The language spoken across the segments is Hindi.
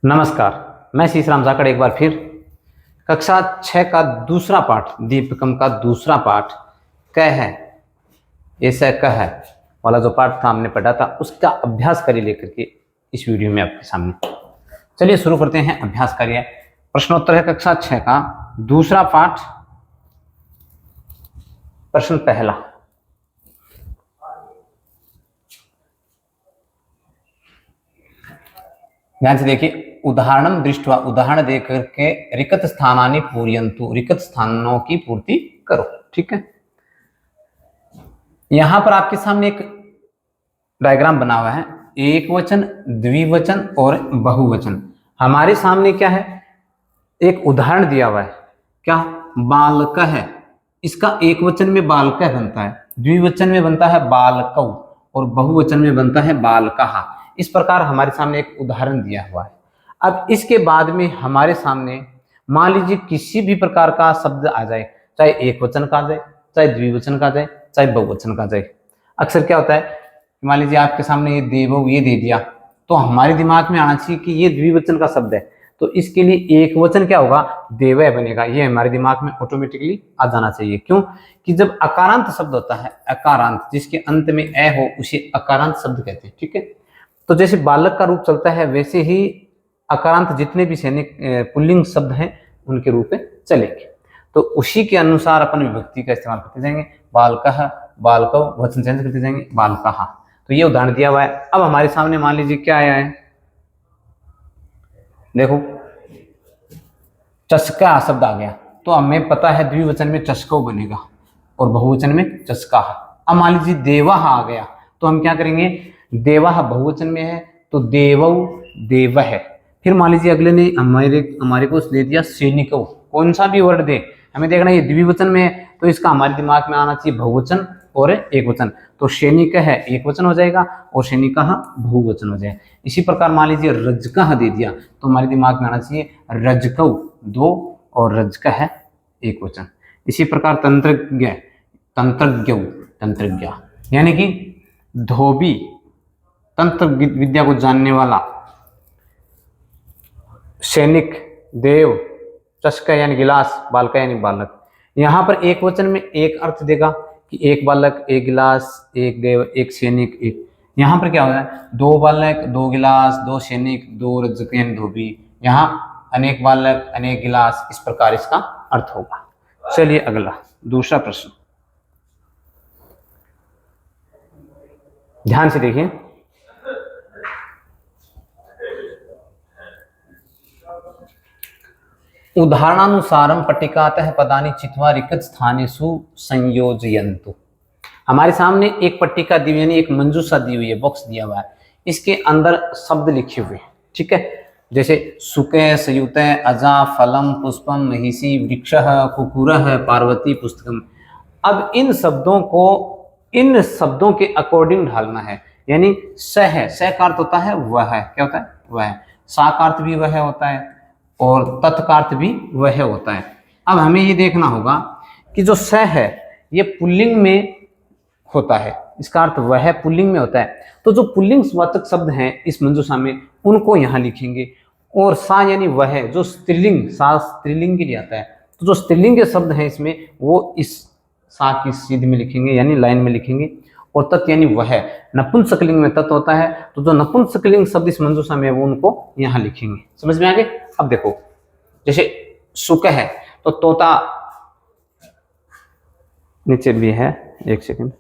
नमस्कार, मैं शीशराम जाखड़ एक बार फिर कक्षा 6 का दूसरा पाठ दीपकम का दूसरा पाठ क है ऐसा क है वाला जो पाठ था हमने पढ़ा था उसका अभ्यास कार्य लेकर के इस वीडियो में आपके सामने। चलिए शुरू करते हैं अभ्यास कार्य। प्रश्नोत्तर है कक्षा 6 का दूसरा पाठ। प्रश्न पहला, ध्यान से देखिए। उदाहरण दृष्टवा, उदाहरण देकर के रिक्त स्थानानि पूरयन्तु, रिक्त स्थानों की पूर्ति करो। ठीक है, यहां पर आपके सामने एक डायग्राम बना हुआ है, एक वचन, द्विवचन और बहुवचन। हमारे सामने क्या है, एक उदाहरण दिया हुआ है, क्या, बालक है। इसका एक वचन में बालक बनता है, द्विवचन में बनता है बालकौ और बहुवचन में बनता है बालकः। इस प्रकार हमारे सामने एक उदाहरण दिया हुआ है। अब इसके बाद में हमारे सामने मान लीजिए किसी भी प्रकार का शब्द आ जाए, चाहे एक वचन का आ जाए, चाहे द्विवचन का आ जाए, चाहे बहुवचन का आ जाए। अक्सर क्या होता है, मान लीजिए आपके सामने ये देवौ ये दे दिया, तो हमारे दिमाग में आना चाहिए कि ये द्विवचन का शब्द है, तो इसके लिए एक वचन क्या होगा, देवः बनेगा। ये हमारे दिमाग में ऑटोमेटिकली आ जाना चाहिए। क्यों कि जब अकारांत शब्द होता है, अकारांत जिसके अंत में ए हो उसे अकारांत शब्द कहते हैं। ठीक है, तो जैसे बालक का रूप चलता है वैसे ही अकारांत जितने भी सैनिक पुल्लिंग शब्द हैं उनके रूप में चलेंगे। तो उसी के अनुसार अपन विभक्ति का इस्तेमाल करते जाएंगे, बालकः, बालकौ, वचन चेंज करते जाएंगे, बालकः। तो ये उदाहरण दिया हुआ है। अब हमारे सामने मान लीजिए क्या आया है, देखो चस्का शब्द आ गया, तो हमें पता है द्विवचन में चस्को बनेगा और बहुवचन में चस्का। अब मान लीजिए देवः आ गया, तो हम क्या करेंगे, देवः बहुवचन में है तो देवौ देवः। फिर मान लीजिए अगले ने हमारे को दे दिया सैनिकौ, कौन सा भी वर्ड दे हमें देखना ये द्विवचन में है, तो इसका हमारे दिमाग में आना चाहिए बहुवचन और एक वचन। तो सैनिक है एक वचन हो जाएगा और सैनिकः बहुवचन हो जाएगा। इसी प्रकार मान लीजिए रजकः दे दिया, तो हमारे दिमाग में आना चाहिए रजकौ दो और रजकः एक वचन। इसी प्रकार तंत्रज्ञ, तंत्रज्ञौ, तंत्रज्ञ यानी कि धोबी, तंत्र विद्या को जानने वाला, सैनिक, देव, चषक यानी गिलास, बालक यानी बालक। यहां पर एक वचन में एक अर्थ देगा कि एक बालक, एक गिलास, एक देव, एक सैनिक, एक। यहां पर क्या हो रहा है, दो बालक, दो गिलास, दो सैनिक, दो रजक यानी धोबी। यहां अनेक बालक, अनेक गिलास, इस प्रकार इसका अर्थ होगा। चलिए अगला दूसरा प्रश्न, ध्यान से देखिए। उदाहरणानुसारम पट्टिकातः पदानि चित्वा रिक्त स्थानेषु संयोजयन्तु। हमारे सामने एक पट्टिका दी हुई यानी एक मंजूषा दी हुई है, बॉक्स दिया हुआ है, इसके अंदर शब्द लिखे हुए हैं। ठीक है, जैसे सुके, सयुते, अजा, फलम, पुष्पम, महिषी, वृक्षः, कुकुरः, पार्वती, पुस्तकम। अब इन शब्दों को इन शब्दों के अकॉर्डिंग ढालना है। यानी स है, स का अर्थ होता है वह है, क्या होता है वह। सा का अर्थ भी वह होता है और तत्कार्थ भी वह होता है। अब हमें ये देखना होगा कि जो स है ये पुल्लिंग में होता है, इसका अर्थ वह पुल्लिंग में होता है। तो जो पुल्लिंग वाचक शब्द हैं इस मंजूषा में उनको यहाँ लिखेंगे। और सा यानी वह जो स्त्रीलिंग, सा स्त्रीलिंग के लिए आता है, तो जो स्त्रीलिंग के शब्द हैं इसमें वो इस सा की सीध में लिखेंगे यानी लाइन में लिखेंगे। और तत् यानी वह, नपुंसकलिंग में तत् होता है, तो जो नपुंसकलिंग शब्द इस मंजूषा में वो उनको यहाँ लिखेंगे। समझ में आ गए। अब देखो जैसे सुक है तो तोता, नीचे भी है, एक सेकंड,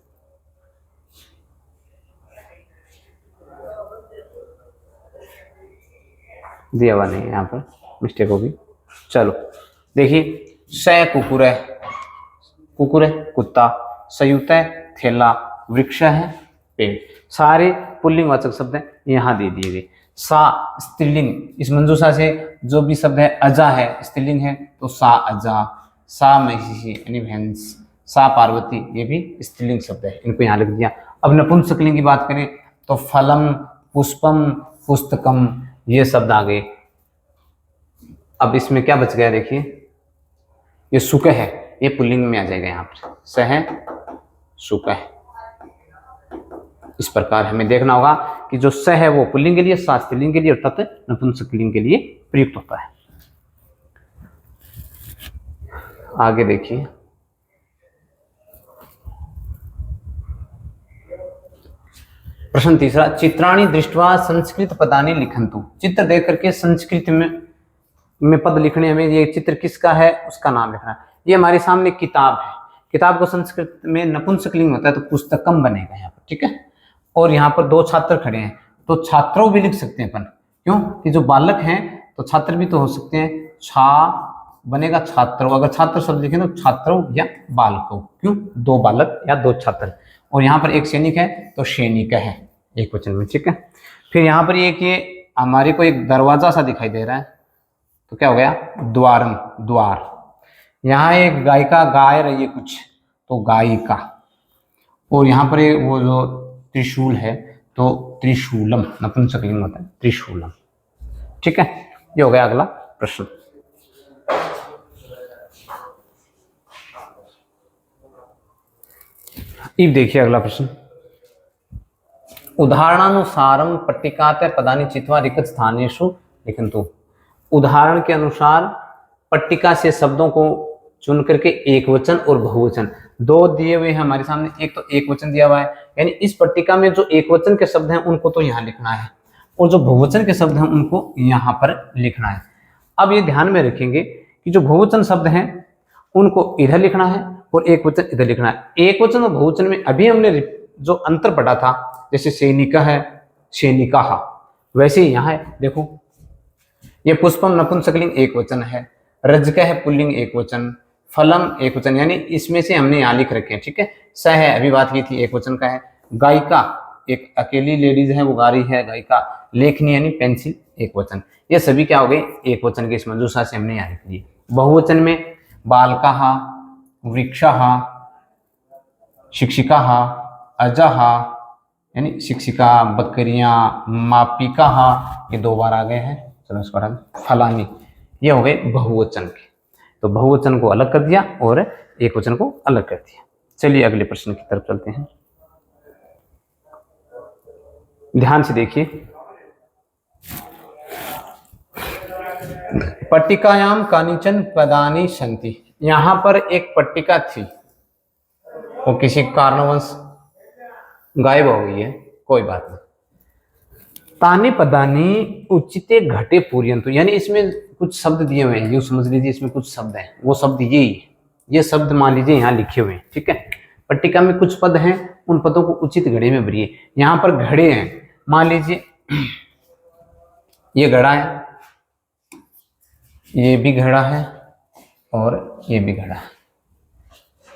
दिया हुआ नहीं है यहाँ पर, मिस्टेक होगी। चलो देखिए, स कुकुर है, कुकुर है कुत्ता, सयुत है थैला, वृक्ष है पेड़, सारे पुल्लिंग वाचक शब्द हैं यहाँ दे दिए गए। सा स्त्रीलिंग, इस मंजूषा से जो भी शब्द है, अजा है स्त्रीलिंग है तो सा अजा, सा महिषी यानी भैंस, सा पार्वती ये भी स्त्रीलिंग शब्द है, इनको यहाँ लिख दिया। अब नपुंसकलिंग की बात करें तो फलम, पुष्पम, पुस्तकम ये शब्द आ गए। अब इसमें क्या बच गया, देखिए ये सुक है, ये पुल्लिंग में आ जाएगा, यहाँ पर स है सुक है। इस प्रकार हमें देखना होगा कि जो स है वो पुल्लिंग के लिए, सा स्त्रीलिंग के लिए और तत् नपुंसकलिंग के लिए प्रयुक्त होता है। आगे देखिए, प्रश्न तीसरा, चित्राणि दृष्ट्वा संस्कृत पदानि लिखन्तु। चित्र देख करके संस्कृत में पद लिखने, हमें ये चित्र किसका है उसका नाम लिखना है। ये हमारे सामने किताब है, किताब को संस्कृत में नपुंसकलिंग होता है तो पुस्तकम बनेगा यहाँ पर, ठीक है। और यहाँ पर दो छात्र खड़े हैं तो छात्रों भी लिख सकते हैं अपन, क्यों कि जो बालक हैं तो छात्र भी तो हो सकते हैं, छा बनेगा छात्रों, अगर छात्र शब्द लिखें तो छात्रों या बालकों, क्यों दो बालक या दो छात्र। और यहाँ पर एक सैनिक है तो सैनिक है एक वचन में, ठीक है। फिर यहाँ पर ये हमारे को एक दरवाजा सा दिखाई दे रहा है तो क्या हो गया, द्वारम, द्वार। यहाँ एक गायिका गाय रही है कुछ तो गायिका। और यहाँ पर वो जो त्रिशूल है तो त्रिशूलम, नपुंसकलिंग होता है त्रिशूलम, ठीक है। ये हो गया अगला प्रश्न। अब देखिए अगला प्रश्न, उदाहरणानुसारम पट्टिकाते पदानि चित्वा रिक्त स्थानेषु लिखन्तु। उदाहरण के अनुसार पट्टिका से शब्दों को चुन करके एक वचन और बहुवचन दो दिए हुए हैं हमारे सामने। एक तो एक वचन दिया हुआ है, यानी इस पट्टिका में जो एक वचन के शब्द हैं उनको तो यहाँ लिखना है और जो बहुवचन के शब्द हैं उनको यहाँ पर लिखना है। अब ये ध्यान में रखेंगे कि जो बहुवचन शब्द हैं उनको इधर लिखना है और एक वचन इधर लिखना है। एक वचन और बहुवचन में अभी हमने जो अंतर पढ़ा था, जैसे सैनिका है सैनिका, वैसे ही यहाँ है। देखो ये पुष्पम नपुंसकलिंग एक वचन है, रजक है पुल्लिंग एक वचन, फलम एक वचन, यानी इसमें से हमने यहाँ लिख रखे हैं, ठीक है। स है अभी बात की थी एक वचन का है, गायिका एक अकेली लेडीज है वो गा रही है गायिका, लेखनी यानी पेंसिल एक वचन। ये सभी क्या हो गए एक वचन के, इस मंजूषा से हमने यहाँ लिख दिए। बहुवचन में बालका, वृक्षा, शिक्षिका, अजह यानी शिक्षिका, बकरियां, मापिका, ये दो बार आ गए हैं। चलो इसको हटा दें, फलानी, ये हो गए बहुवचन के। तो बहुवचन को अलग कर दिया और एक वचन को अलग कर दिया। चलिए अगले प्रश्न की तरफ चलते हैं, ध्यान से देखिए। पट्टिकायाम कानिचन पदानि सन्ति। यहां पर एक पट्टिका थी वो किसी कारणवश गायब हो गई है, कोई बात नहीं। तानि पदानि उचिते घटे पूर्यंतु, यानी इसमें कुछ शब्द दिए हुए हैं, यूं समझ लीजिए इसमें कुछ शब्द हैं, वो शब्द ये शब्द मान लीजिए यहाँ लिखे हुए हैं, ठीक है। पट्टिका में कुछ पद हैं, उन पदों को उचित घड़े में भरिए। यहाँ पर घड़े हैं, मान लीजिए ये घड़ा है, ये भी घड़ा है और ये भी घड़ा है।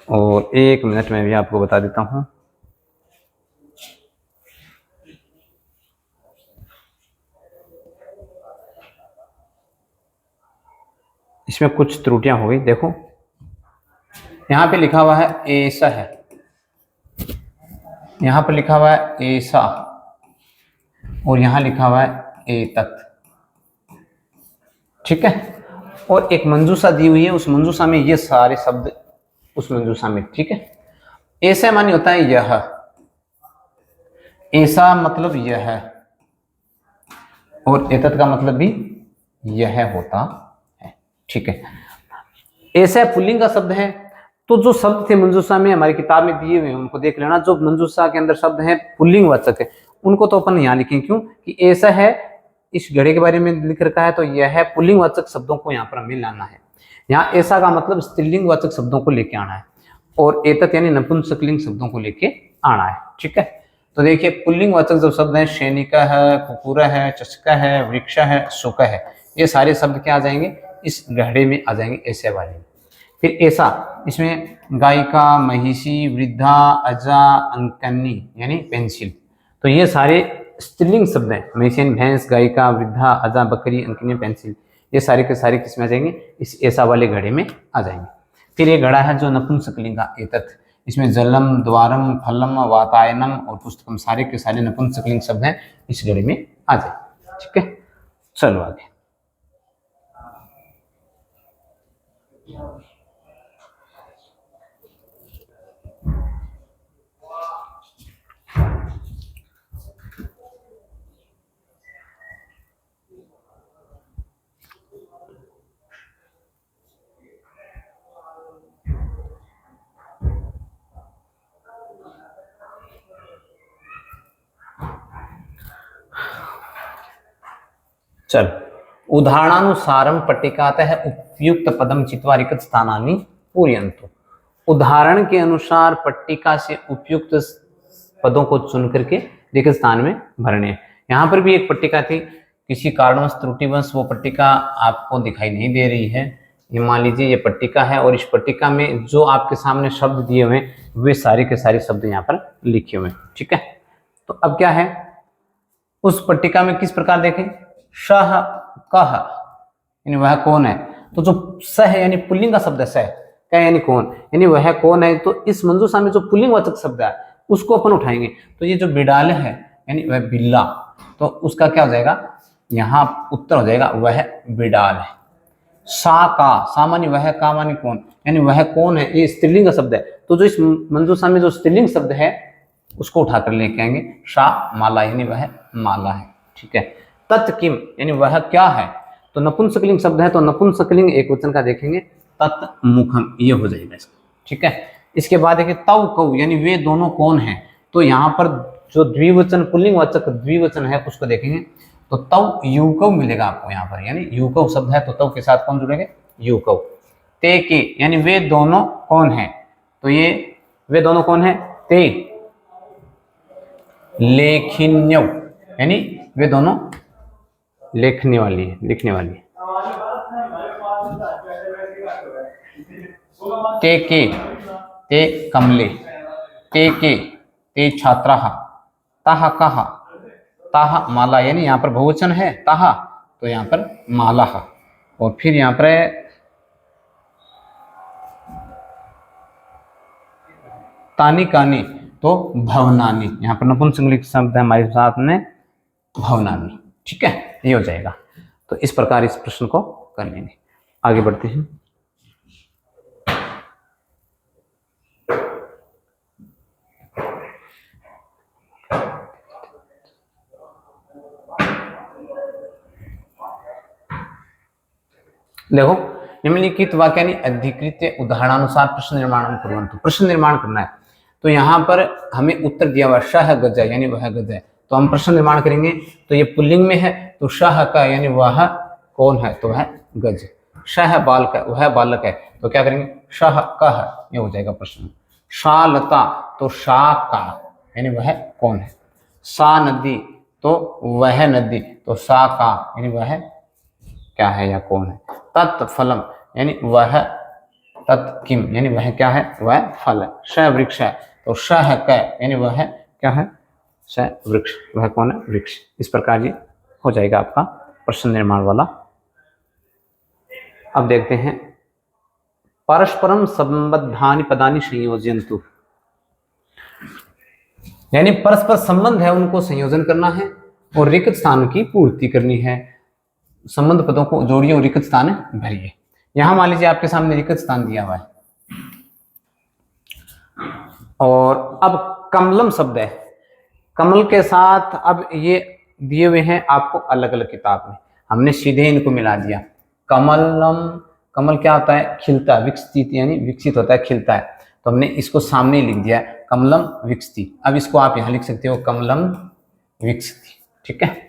और एक मिनट में भी आपको बता देता हूं, इसमें कुछ त्रुटियां हो गई। देखो यहाँ पे लिखा हुआ है ऐसा है, यहाँ पर लिखा हुआ है ऐसा और यहाँ लिखा हुआ है एतत्, ठीक है। और एक मंजूषा दी हुई है, उस मंजूषा में ये सारे शब्द उस मंजूषा में, ठीक है। ऐसा मानी होता है यह, ऐसा मतलब यह है, और एतत् का मतलब भी यह होता है, ठीक है। ऐसा पुल्लिंग का शब्द है, तो जो शब्द थे मंजूषा में हमारी किताब में दिए हुए हैं उनको देख लेना। जो मंजूषा के अंदर शब्द हैं पुल्लिंग वाचक है उनको तो अपन यहाँ लिखें, क्यों कि ऐसा है इस घड़े के बारे में लिख रखा है तो यह है पुल्लिंग वाचक शब्दों को यहाँ पर हमें लाना है। यहाँ ऐसा का मतलब स्त्रीलिंग वाचक शब्दों को लेके आना है और एतत् यानी नपुंसकलिंग शब्दों को लेके आना है, ठीक है। तो देखिए पुल्लिंग वाचक जो शब्द है सैनिका है, कुकुरा है, चषका है, वृक्षा है, शुक है, ये सारे शब्द क्या आ जाएंगे इस घड़े में आ जाएंगे, ऐसे वाले। फिर ऐसा, इसमें गायिका, महिषी, वृद्धा, अजा, अंकनी यानी पेंसिल, तो ये सारे स्त्रीलिंग शब्द हैं। महिषी भैंस, गायिका, वृद्धा, अजा, बकरी, अंकनी, पेंसिल, ये सारे के सारे किसमें आ जाएंगे इस ऐसा वाले घड़े में आ जाएंगे। फिर ये घड़ा है जो नपुंसकलिंग का एतत्, इसमें जलम, द्वारम, फलम, वातायनम और पुस्तकम सारे के सारे नपुंसकलिंग शब्द हैं, इस घड़े में आ जाए, ठीक है। चलो आगे, चल, उदाहरणानुसारम पट्टिकातः उपयुक्त पदम चित्वा रिक्त स्थानानि पूरयन्तु। उदाहरण के अनुसार पट्टिका से उपयुक्त पदों को चुन करके रिक्त स्थान में भरने हैं। यहाँ पर भी एक पट्टिका थी, किसी कारणवश त्रुटिवश वो पट्टिका आपको दिखाई नहीं दे रही है। ये मान लीजिए ये पट्टिका है और इस पट्टिका में जो आपके सामने शब्द दिए हुए हैं वे सारे के सारे शब्द यहाँ पर लिखे हुए हैं। ठीक है, तो अब क्या है, उस पट्टिका में किस प्रकार देखें, शह कह यानी वह कौन है, तो जो स है यानी पुल्लिंग का शब्द है, स कह यानी कौन, यानी वह कौन है, तो इस मंजूषा में जो पुल्लिंग वाचक शब्द है उसको अपन उठाएंगे। तो ये जो बिडाल है यानी वह बिल्ला, तो उसका क्या हो जाएगा, यहाँ उत्तर हो जाएगा वह बिडाल है। सा का, सा मानी वह, का मानी कौन, यानी वह कौन है, ये स्त्रीलिंग का शब्द है। तो जो इस मंजूषा में जो स्त्रीलिंग शब्द है उसको उठाकर लेके आएंगे, शा माला यानी वह माला है। ठीक है, तत् किम यानी वह क्या है, तो नपुंसकलिंग शब्द है तो नपुंसकलिंग एक वचन का देखेंगे, तत् मुखम, ये हो जाएगा इसका। ठीक है, इसके बाद देखिए तव कौ यानी वे दोनों कौन हैं, तो यहाँ पर जो द्विवचन पुल्लिंग वाचक द्विवचन है उसको देखेंगे तो तव युकव मिलेगा आपको यहाँ पर, यानी युकव शब्द है तो तव के साथ कौन जुड़ेंगे, युकव। ते के यानी वे दोनों कौन हैं, तो ये वे दोनों कौन हैं, ते लेखिन्यव यानी वे दोनों लिखने वाली है, लिखने वाली है। ते के, ते कमले, ते के, ते छात्राः, ताः कः, ताः माला यानी यहाँ पर बहुवचन है ताः, तो यहाँ पर माला, और फिर यहाँ पर तानी कानी तो भवनानी, यहाँ पर नपुंसकलिंग शब्द है हमारे साथ में भवनानी। ठीक है, ये हो जाएगा। तो इस प्रकार इस प्रश्न को कर लेंगे। आगे बढ़ते हैं। देखो, निम्नलिखित वाक्यानि अधिकृत्य उदाहरणानुसार प्रश्न निर्माण कुर्वन्तु। प्रश्न निर्माण करना है, तो यहाँ पर हमें उत्तर दिया हुआ शह गज यानी वह गज है, तो हम प्रश्न निर्माण करेंगे। तो ये पुल्लिंग में है तो शह का यानी वह कौन है, तो वह गज। शह बालक है, वह बालक है, तो क्या करेंगे, शह कह, ये हो जाएगा प्रश्न। शालता तो शा का यानी वह कौन है। सा नदी तो वह नदी, तो सा का यानी वह क्या है या कौन है। तत्फलम यानी वह, तत् किम यानी वह क्या है, वह फल है। श वृक्ष है तो शह क यानी वह क्या है, श वृक्ष, वह कौन है, वृक्ष। इस प्रकार ये हो जाएगा आपका प्रश्न निर्माण वाला। अब देखते हैं परस्परम संबद्धानि पदानि संयोजयन्तु, यानी परस्पर संबंध है उनको संयोजन करना है और रिक्त स्थान की पूर्ति करनी है। संबंध पदों को जोड़िए और रिक्त स्थान भरिए। यहां मान लीजिए आपके सामने रिक्त स्थान दिया हुआ है और अब कमलम शब्द है, कमल के साथ अब ये दिए हुए हैं आपको अलग अलग किताब में, हमने सीधे इनको मिला दिया। कमलम, कमल क्या होता है, खिलता है, विकसित यानी विकसित होता है, खिलता है, तो हमने इसको सामने लिख दिया है कमलम विकसित। अब इसको आप यहाँ लिख सकते हो कमलम विकसित। ठीक है,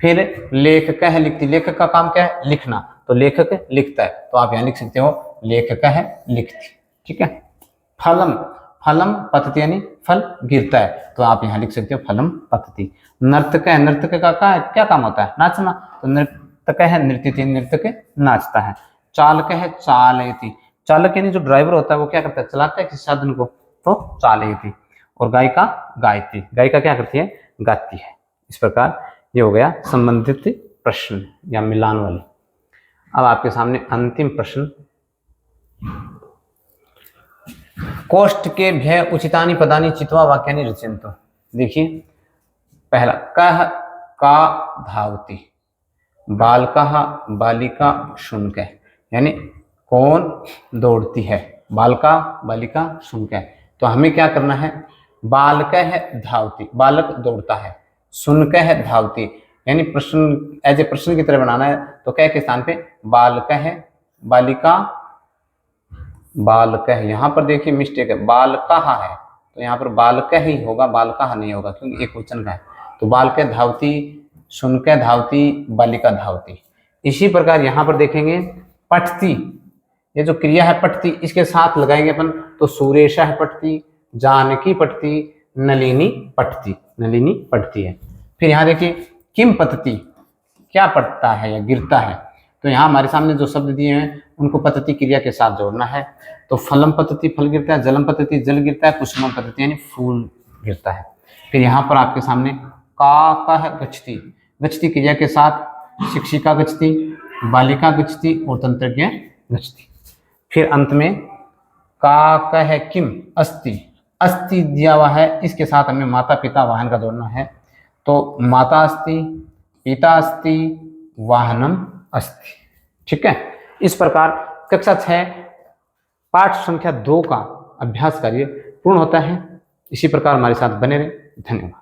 फिर लेखक है लिखती, लेखक का काम क्या है, लिखना, तो लेखक लिखता है, तो आप यहाँ लिख सकते हो लेखक है लिखती। ठीक है, फलम, फलम पतति यानी फल गिरता है, तो आप यहाँ लिख सकते हो फलम पतति। नर्तक है, नर्तक का क्या काम होता है, नाचना, तो नर्तक है नृत्यति, नर्तक नाचता है। चालक है चालयति, चालक यानी जो ड्राइवर होता है वो क्या करता है, चलाता है किसी साधन को, तो चालयति। और गायिका गायती, गायिका क्या करती है, गाती है। इस प्रकार ये हो गया संबंधित प्रश्न या मिलान वाले। अब आपके सामने अंतिम प्रश्न, कोष्ठ के भय उचितानि पदानि चित्वा वाक्यानि रचयन्तु। देखिए पहला, कह का धावती, बालकः बालिका शुनकः, यानी कौन दौड़ती है, बालका बालिका शुनकः। तो हमें क्या करना है, बालकः धावती, बालक दौड़ता है, शुनकः धावती, यानी प्रश्न एज ए प्रश्न की तरह बनाना है, तो कह के स्थान पे बालकः बालिका, बालकः, यहाँ पर देखिए मिस्टेक है, बालकः है, तो यहाँ पर बालकः ही होगा, बालकः नहीं होगा क्योंकि एक वचन का है। तो बालकः धावती शुनकै धावती बालिका धावती। इसी प्रकार यहाँ पर देखेंगे पठती, ये जो क्रिया है पठती, इसके साथ लगाएंगे अपन तो सुरेशा पठती, जानकी पठती, नलिनी पठती, नलिनी पठती है। फिर यहाँ देखिए किम पतती, क्या पढ़ता है या गिरता है, तो यहाँ हमारे सामने जो शब्द दिए हैं उनको पतती क्रिया के साथ जोड़ना है। तो फलम पतती फल गिरता है, जलम पतती जल गिरता है, कुसुमम पतती यानी फूल गिरता है। फिर यहाँ पर आपके सामने का है गच्छति, गच्छति क्रिया के साथ शिक्षिका गच्छति, बालिका गच्छति और तंत्रज्ञ गच्छति। फिर अंत में का है किम अस्ति, अस्ति दिया हुआ है, इसके साथ हमें माता पिता वाहन का जोड़ना है। तो माता अस्ति, पिता अस्ति, वाहनम अस्ति। ठीक है, इस प्रकार कक्षा 6 पाठ संख्या 2 का अभ्यास कार्य पूर्ण होता है। इसी प्रकार हमारे साथ बने रहें। धन्यवाद।